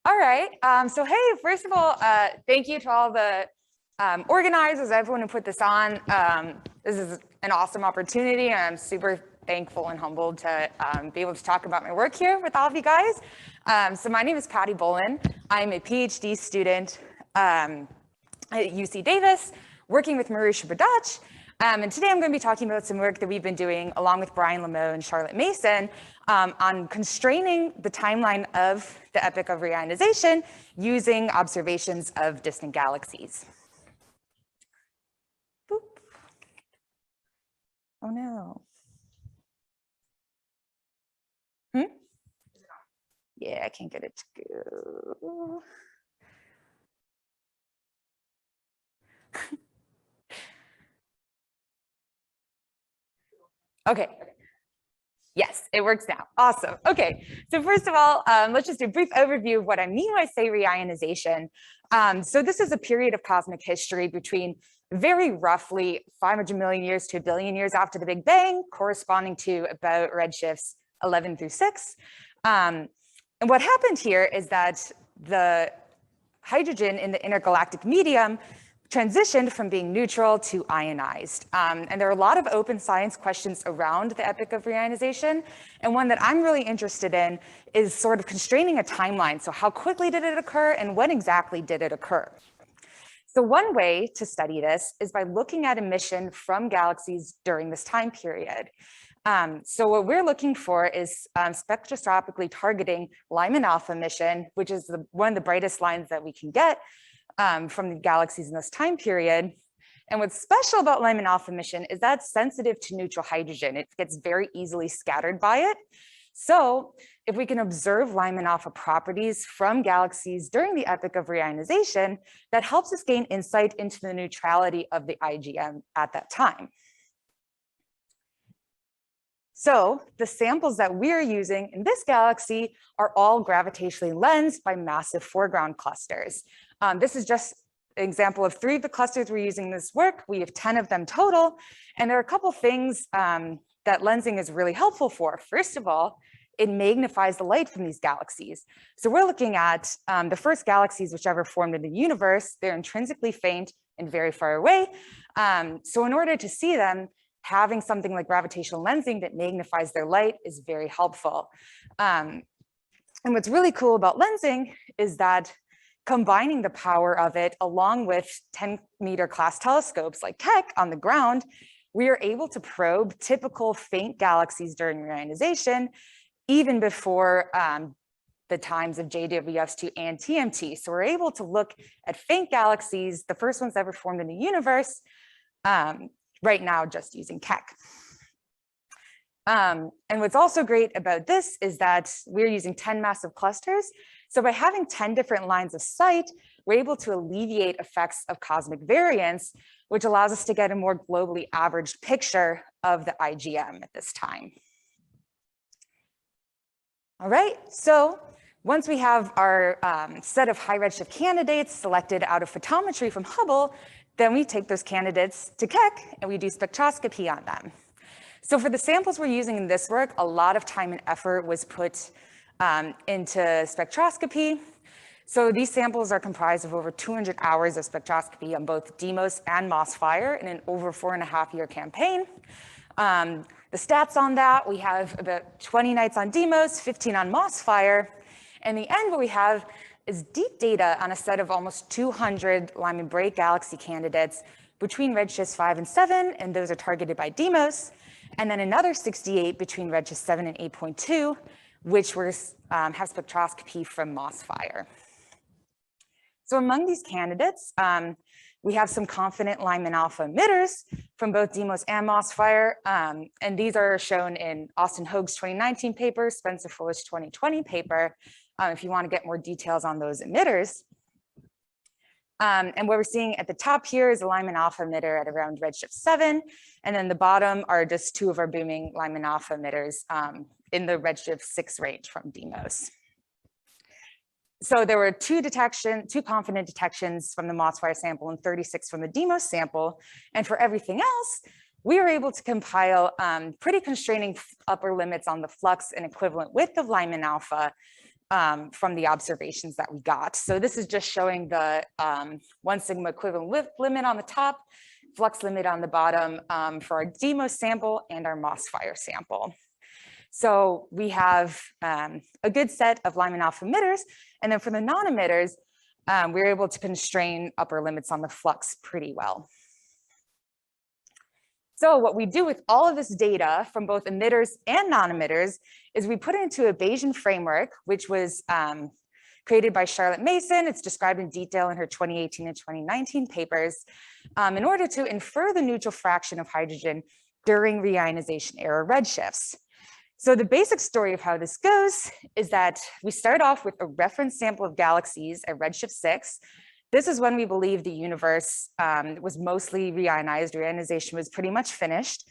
All right. So hey, first of all, thank you to all the organizers, everyone who put this on. This is an awesome opportunity, and I'm super thankful and humbled to be able to talk about my work here with all of you guys. So my name is Patty Bolan. I'm a PhD student at UC Davis, working with Marisha Badach. And today I'm going to be talking about some work that we've been doing along with Brian Lameau and Charlotte Mason on constraining the timeline of the Epoch of Reionization using observations of distant galaxies. Boop. Oh no. Yeah, I can't get it to go. Okay. Yes, it works now. Awesome. Okay, so first of all, let's just do a brief overview of what I mean when I say reionization. So this is a period of cosmic history between very roughly 500 million years to 1 billion years after the Big Bang, corresponding to about redshifts 11 through 6. And what happened here is that the hydrogen in the intergalactic medium transitioned from being neutral to ionized. And there are a lot of open science questions around the Epoch of Reionization. And one that I'm really interested in is sort of constraining a timeline. So how quickly did it occur and when exactly did it occur? So one way to study this is by looking at emission from galaxies during this time period. So what we're looking for is spectroscopically targeting Lyman alpha emission, which is one of the brightest lines that we can get from the galaxies in this time period. And what's special about Lyman alpha emission is that it's sensitive to neutral hydrogen. It gets very easily scattered by it. So if we can observe Lyman alpha properties from galaxies during the Epoch of Reionization, that helps us gain insight into the neutrality of the IGM at that time. So the samples that we're using in this galaxy are all gravitationally lensed by massive foreground clusters. This is just an example of 3 of the clusters we're using in this work. We have 10 of them total. And there are a couple things that lensing is really helpful for. First of all, it magnifies the light from these galaxies. So we're looking at the first galaxies which ever formed in the universe. They're intrinsically faint and very far away. So in order to see them, having something like gravitational lensing that magnifies their light is very helpful. And what's really cool about lensing is that combining the power of it along with 10-meter class telescopes like Keck on the ground, we are able to probe typical faint galaxies during reionization, even before the times of JWS2 and TMT. So we're able to look at faint galaxies, the first ones ever formed in the universe, right now just using Keck. And what's also great about this is that we're using 10 massive clusters. So by having 10 different lines of sight, we're able to alleviate effects of cosmic variance, which allows us to get a more globally averaged picture of the IGM at this time. All right, so once we have our set of high redshift candidates selected out of photometry from Hubble, then we take those candidates to Keck and we do spectroscopy on them. So for the samples we're using in this work, a lot of time and effort was put into spectroscopy. So these samples are comprised of over 200 hours of spectroscopy on both Deimos and MOSFIRE in an over 4.5-year campaign. The stats on that, we have about 20 nights on Deimos, 15 on MOSFIRE. And in the end, what we have is deep data on a set of almost 200 Lyman break galaxy candidates between redshifts 5 and 7, and those are targeted by Deimos, and then another 68 between redshift 7 and 8.2, which have spectroscopy from MOSFIRE. So among these candidates, we have some confident Lyman alpha emitters from both Deimos and MOSFIRE, and these are shown in Austin Hoag's 2019 paper, Spencer Fuller's 2020 paper, if you want to get more details on those emitters. And what we're seeing at the top here is a Lyman alpha emitter at around redshift 7, and then the bottom are just 2 of our booming Lyman alpha emitters in the redshift 6 range from Deimos. So there were 2 confident detections from the MOSFIRE sample and 36 from the Deimos sample. And for everything else, we were able to compile pretty constraining upper limits on the flux and equivalent width of Lyman alpha from the observations that we got. So this is just showing the 1 sigma equivalent limit on the top, flux limit on the bottom for our DEIMOS sample and our MOSFIRE sample. So we have a good set of Lyman alpha emitters, and then for the non-emitters, we're able to constrain upper limits on the flux pretty well. So what we do with all of this data from both emitters and non-emitters is we put it into a Bayesian framework, which was created by Charlotte Mason. It's described in detail in her 2018 and 2019 papers in order to infer the neutral fraction of hydrogen during reionization era redshifts. So the basic story of how this goes is that we start off with a reference sample of galaxies at redshift 6. This is when we believe the universe was mostly reionized. Reionization was pretty much finished.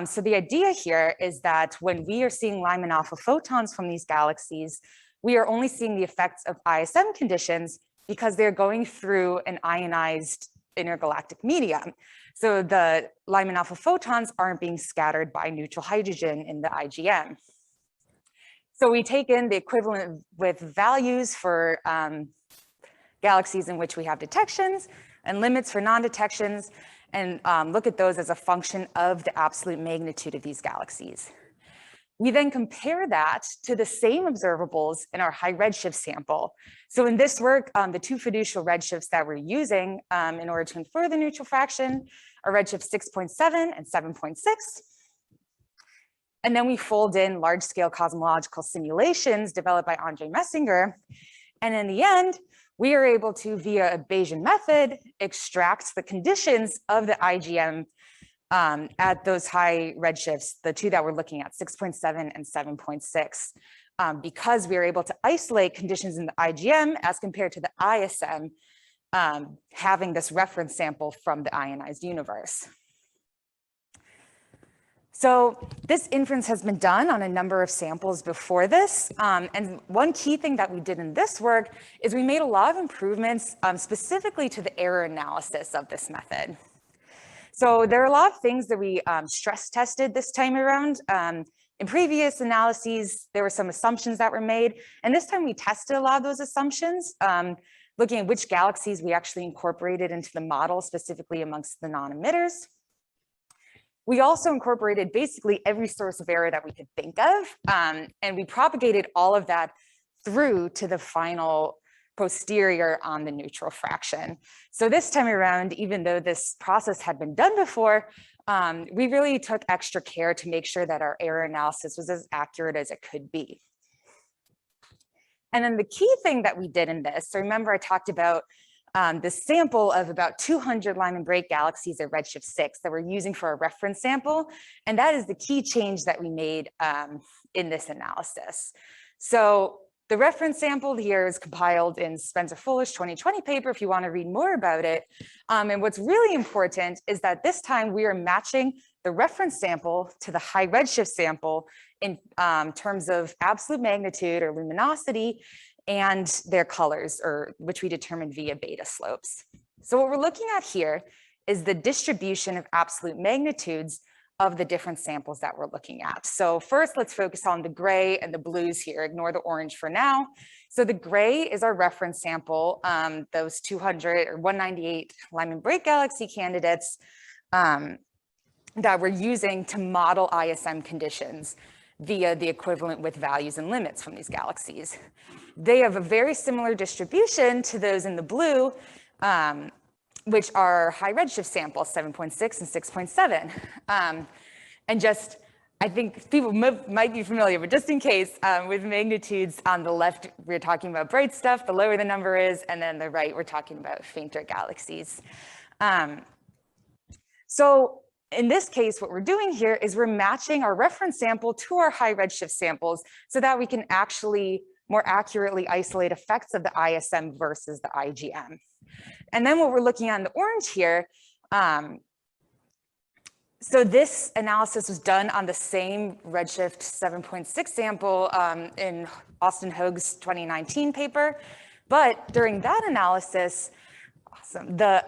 So the idea here is that when we are seeing Lyman alpha photons from these galaxies, we are only seeing the effects of ISM conditions because they're going through an ionized intergalactic medium. So the Lyman alpha photons aren't being scattered by neutral hydrogen in the IGM. So we take in the equivalent with values for galaxies in which we have detections and limits for non-detections, and look at those as a function of the absolute magnitude of these galaxies. We then compare that to the same observables in our high redshift sample. So in this work, the two fiducial redshifts that we're using in order to infer the neutral fraction are redshift 6.7 and 7.6. And then we fold in large-scale cosmological simulations developed by Andre Messinger. And in the end, we are able to, via a Bayesian method, extract the conditions of the IGM at those high redshifts, the two that we're looking at, 6.7 and 7.6, because we are able to isolate conditions in the IGM as compared to the ISM, having this reference sample from the ionized universe. So this inference has been done on a number of samples before this. And one key thing that we did in this work is we made a lot of improvements specifically to the error analysis of this method. So there are a lot of things that we stress tested this time around. In previous analyses, there were some assumptions that were made. And this time we tested a lot of those assumptions, looking at which galaxies we actually incorporated into the model, specifically amongst the non-emitters. We also incorporated basically every source of error that we could think of, and we propagated all of that through to the final posterior on the neutral fraction. So this time around, even though this process had been done before, we really took extra care to make sure that our error analysis was as accurate as it could be. And then the key thing that we did in this, so remember I talked about the sample of about 200 Lyman break galaxies at redshift 6 that we're using for a reference sample. And that is the key change that we made in this analysis. So the reference sample here is compiled in Spencer-Fuller's 2020 paper if you want to read more about it. And what's really important is that this time we are matching the reference sample to the high redshift sample in terms of absolute magnitude or luminosity and their colors, or which we determined via beta slopes. So what we're looking at here is the distribution of absolute magnitudes of the different samples that we're looking at. So first, let's focus on the gray and the blues here. Ignore the orange for now. So the gray is our reference sample, those 200 or 198 Lyman break galaxy candidates that we're using to model ISM conditions via the equivalent with values and limits from these galaxies. They have a very similar distribution to those in the blue, which are high redshift samples, 7.6 and 6.7. And just, I think people might be familiar, but just in case, with magnitudes on the left, we're talking about bright stuff, the lower the number is, and then the right, we're talking about fainter galaxies. So in this case, what we're doing here is we're matching our reference sample to our high redshift samples so that we can actually more accurately isolate effects of the ISM versus the IGM. And then what we're looking at in the orange here, so this analysis was done on the same redshift 7.6 sample in Austin Hoag's 2019 paper. But during that analysis, the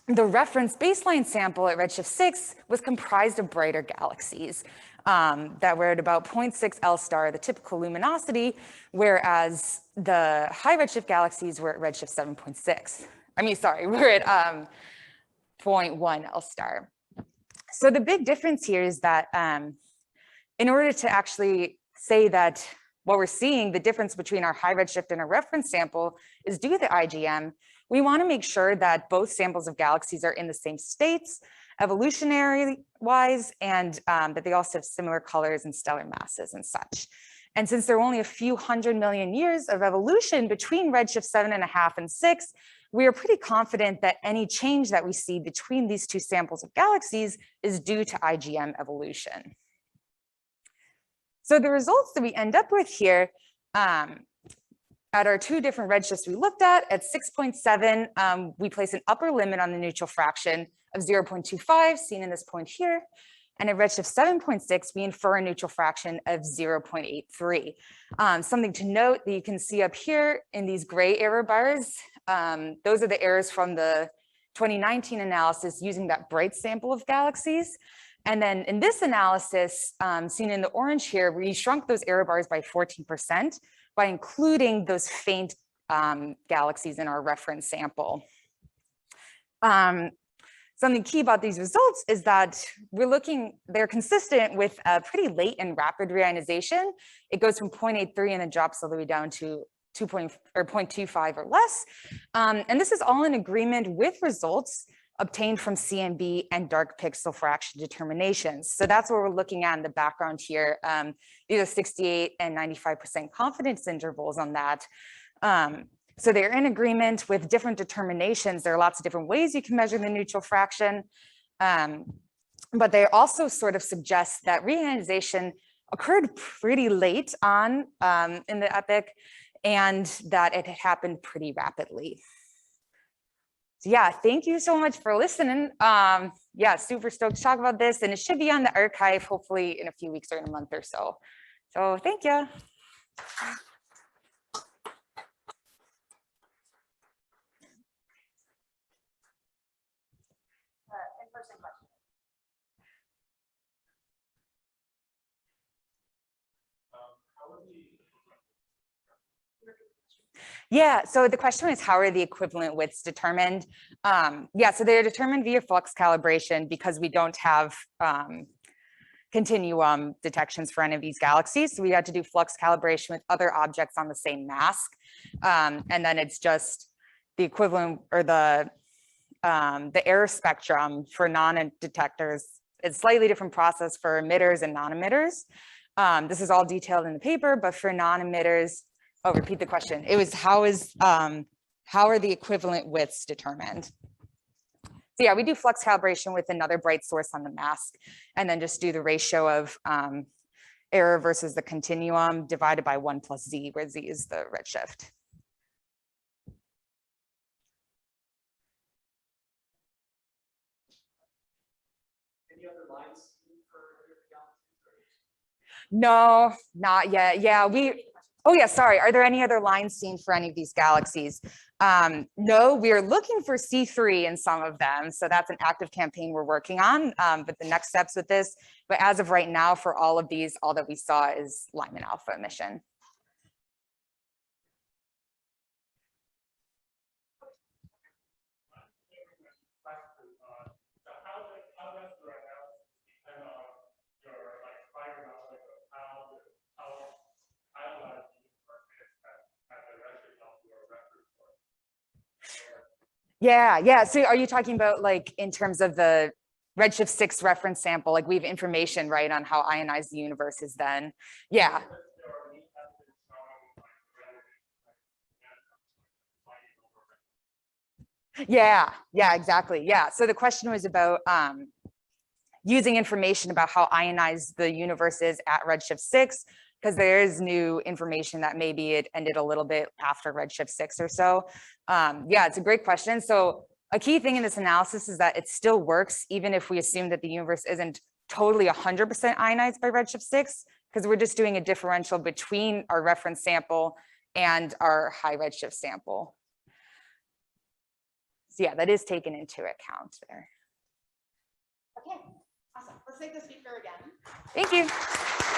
reference baseline sample at redshift 6 was comprised of brighter galaxies. that were at about 0.6 L star, the typical luminosity, whereas the high redshift galaxies were at redshift 7.6. I mean, sorry, we're at 0.1 L star. So the big difference here is that in order to actually say that what we're seeing, the difference between our high redshift and our reference sample is due to IGM, we want to make sure that both samples of galaxies are in the same states, evolutionary wise, and that they also have similar colors and stellar masses and such. And since there are only a few 100 million years of evolution between redshift 7.5 and 6, we are pretty confident that any change that we see between these two samples of galaxies is due to IGM evolution. So the results that we end up with here at our two different redshifts we looked at 6.7, we place an upper limit on the neutral fraction of 0.25, seen in this point here. And at redshift 7.6, we infer a neutral fraction of 0.83. Something to note that you can see up here in these gray error bars, those are the errors from the 2019 analysis using that bright sample of galaxies. And then in this analysis, seen in the orange here, we shrunk those error bars by 14% by including those faint galaxies in our reference sample. Something key about these results is that they're consistent with a pretty late and rapid reionization. It goes from 0.83 and then drops all the way down to 0.25 or less. And this is all in agreement with results obtained from CMB and dark pixel fraction determinations. So that's what we're looking at in the background here. These are 68 and 95% confidence intervals on that. So they're in agreement with different determinations. There are lots of different ways you can measure the neutral fraction, but they also sort of suggest that reionization occurred pretty late on in the epoch and that it had happened pretty rapidly. So yeah, thank you so much for listening. Yeah, super stoked to talk about this, and it should be on the archive hopefully in a few weeks or in a month or so. So thank you. Yeah, so the question is, how are the equivalent widths determined? Yeah, so they're determined via flux calibration because we don't have continuum detections for any of these galaxies. So we had to do flux calibration with other objects on the same mask. And then it's just the equivalent, or the error spectrum for non-detectors. It's a slightly different process for emitters and non-emitters. This is all detailed in the paper, but for non-emitters, oh, repeat the question. It was how are the equivalent widths determined? So yeah, we do flux calibration with another bright source on the mask, and then just do the ratio of error versus the continuum divided by 1 plus z, where z is the redshift. Any other lines for galaxies? No, not yet. Yeah, oh yeah, sorry. Are there any other lines seen for any of these galaxies? No, we are looking for C3 in some of them. So that's an active campaign we're working on, but the next steps with this. But as of right now, for all of these, all that we saw is Lyman alpha emission. Yeah. So are you talking about like in terms of the redshift 6 reference sample, like we have information, right, on how ionized the universe is then? Yeah. Yeah, exactly. Yeah. So the question was about using information about how ionized the universe is at redshift 6, because there is new information that maybe it ended a little bit after redshift 6 or so. Yeah, it's a great question. So a key thing in this analysis is that it still works, even if we assume that the universe isn't totally 100% ionized by redshift 6, because we're just doing a differential between our reference sample and our high redshift sample. So yeah, that is taken into account there. Okay, awesome. Let's thank the speaker again. Thank you.